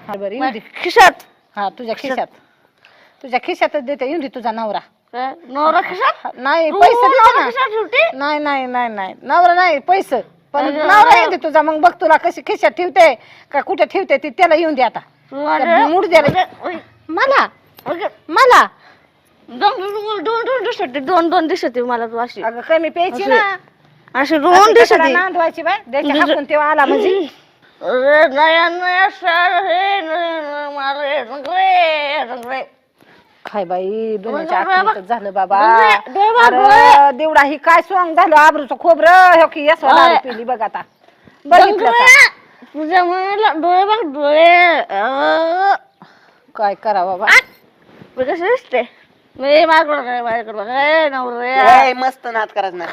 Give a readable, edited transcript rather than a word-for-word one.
हा बरं येऊ दे. खिशात हा तुझ्या खिशातच देते. येऊ दे तुझा नवरा. नवरा खिशात नाही तू पैसे देते नवरा ना. खिशात ठेवते? नाही नाही नाही नाही नवरा नाही पैसे पण अगं. नवरा येऊ दे तुझा. मग बघ तुला कशी खिशात ठेवते का कुठे ठेवते ती त्याला येऊन दे आता. मूड द्यायला मला मला दोन दिसते मला तू अशी अगं कमी प्यायची ना. अशी अशी दोन दिसते कशाला नांदवायची बाय द्यायची हाकून तेव्हा आला म्हणजे. काय बाई दुनियाच्या आखरीतच झालं बाबा. अरे देवडा ही काय सॉंग झालं आबरूचं खोबरं हे की यशवा दारू पिली बघ आता. बघितलं का? तुझ्या मनाला डोळे बघ डोळे काय करा बाबा. कसे दिसते मी माझ्याकडे नवरे मस्त नाद करायचं ना.